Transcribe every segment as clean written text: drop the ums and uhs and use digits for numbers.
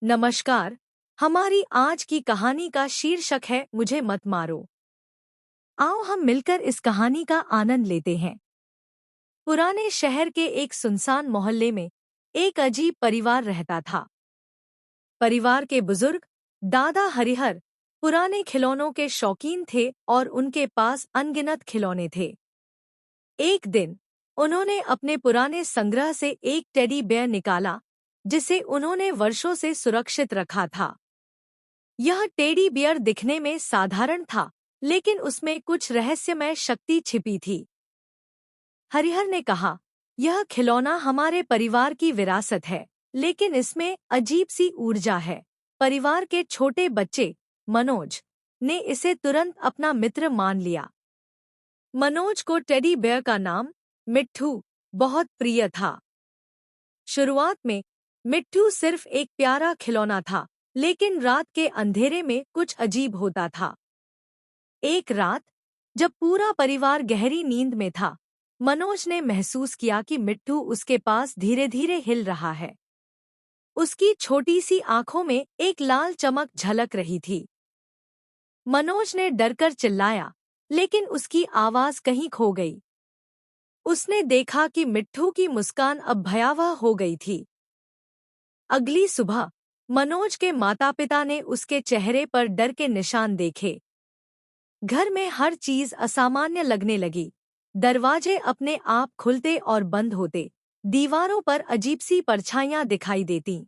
नमस्कार। हमारी आज की कहानी का शीर्षक है मुझे मत मारो। आओ हम मिलकर इस कहानी का आनंद लेते हैं। पुराने शहर के एक सुनसान मोहल्ले में एक अजीब परिवार रहता था। परिवार के बुजुर्ग दादा हरिहर पुराने खिलौनों के शौकीन थे और उनके पास अनगिनत खिलौने थे। एक दिन उन्होंने अपने पुराने संग्रह से एक टेडी बेयर निकाला, जिसे उन्होंने वर्षों से सुरक्षित रखा था। यह टेडी बियर दिखने में साधारण था, लेकिन उसमें कुछ रहस्यमय शक्ति छिपी थी। हरिहर ने कहा, यह खिलौना हमारे परिवार की विरासत है, लेकिन इसमें अजीब सी ऊर्जा है। परिवार के छोटे बच्चे मनोज ने इसे तुरंत अपना मित्र मान लिया। मनोज को टेडी बेयर का नाम मिट्ठू बहुत प्रिय था। शुरुआत में मिट्ठू सिर्फ एक प्यारा खिलौना था, लेकिन रात के अंधेरे में कुछ अजीब होता था। एक रात जब पूरा परिवार गहरी नींद में था, मनोज ने महसूस किया कि मिट्ठू उसके पास धीरे धीरे हिल रहा है। उसकी छोटी सी आंखों में एक लाल चमक झलक रही थी। मनोज ने डरकर चिल्लाया, लेकिन उसकी आवाज कहीं खो गई। उसने देखा कि मिट्ठू की मुस्कान अब भयावह हो गई थी। अगली सुबह मनोज के माता-पिता ने उसके चेहरे पर डर के निशान देखे। घर में हर चीज असामान्य लगने लगी। दरवाजे अपने आप खुलते और बंद होते, दीवारों पर अजीब सी परछाइयां दिखाई देती।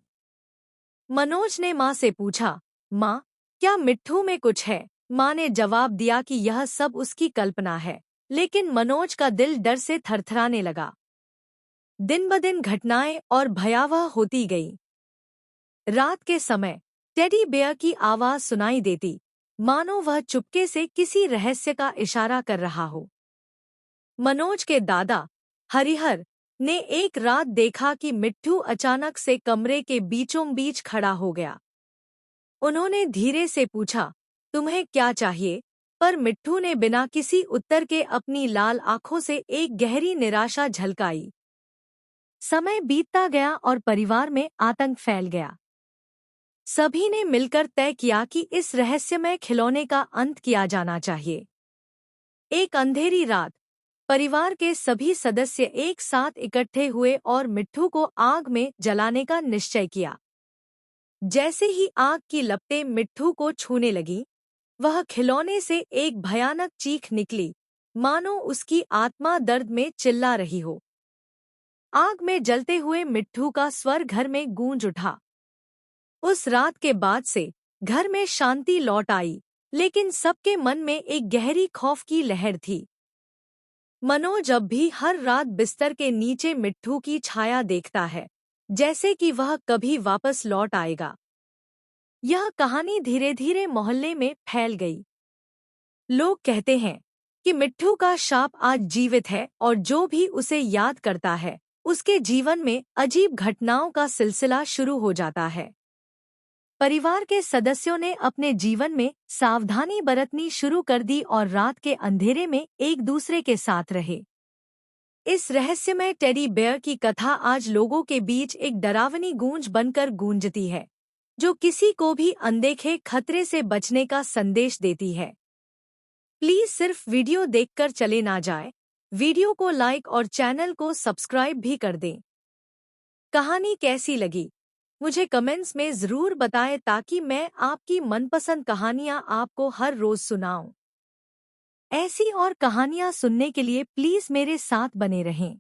मनोज ने माँ से पूछा, माँ, क्या मिट्ठू में कुछ है? माँ ने जवाब दिया कि यह सब उसकी कल्पना है, लेकिन मनोज का दिल डर से थरथराने लगा। दिन ब दिन घटनाएं और भयावह होती गईं। रात के समय टेडी बेयर की आवाज सुनाई देती, मानो वह चुपके से किसी रहस्य का इशारा कर रहा हो। मनोज के दादा हरिहर ने एक रात देखा कि मिट्ठू अचानक से कमरे के बीचों बीच खड़ा हो गया। उन्होंने धीरे से पूछा, तुम्हें क्या चाहिए? पर मिट्ठू ने बिना किसी उत्तर के अपनी लाल आंखों से एक गहरी निराशा झलकाई। समय बीतता गया और परिवार में आतंक फैल गया। सभी ने मिलकर तय किया कि इस रहस्यमय खिलौने का अंत किया जाना चाहिए। एक अंधेरी रात परिवार के सभी सदस्य एक साथ इकट्ठे हुए और मिट्ठू को आग में जलाने का निश्चय किया। जैसे ही आग की लपटें मिट्ठू को छूने लगीं, वह खिलौने से एक भयानक चीख निकली, मानो उसकी आत्मा दर्द में चिल्ला रही हो। आग में जलते हुए मिट्ठू का स्वर घर में गूंज उठा। उस रात के बाद से घर में शांति लौट आई, लेकिन सबके मन में एक गहरी खौफ की लहर थी। मनोज अब भी हर रात बिस्तर के नीचे मिट्ठू की छाया देखता है, जैसे कि वह कभी वापस लौट आएगा। यह कहानी धीरे धीरे मोहल्ले में फैल गई। लोग कहते हैं कि मिट्ठू का शाप आज जीवित है और जो भी उसे याद करता है, उसके जीवन में अजीब घटनाओं का सिलसिला शुरू हो जाता है। परिवार के सदस्यों ने अपने जीवन में सावधानी बरतनी शुरू कर दी और रात के अंधेरे में एक दूसरे के साथ रहे। इस रहस्यमय टेडी बेयर की कथा आज लोगों के बीच एक डरावनी गूंज बनकर गूंजती है, जो किसी को भी अनदेखे खतरे से बचने का संदेश देती है। प्लीज सिर्फ वीडियो देखकर चले ना जाए, वीडियो को लाइक और चैनल को सब्सक्राइब भी कर दें। कहानी कैसी लगी मुझे कमेंट्स में ज़रूर बताएं, ताकि मैं आपकी मनपसंद कहानियाँ आपको हर रोज़ सुनाऊं। ऐसी और कहानियाँ सुनने के लिए प्लीज़ मेरे साथ बने रहें।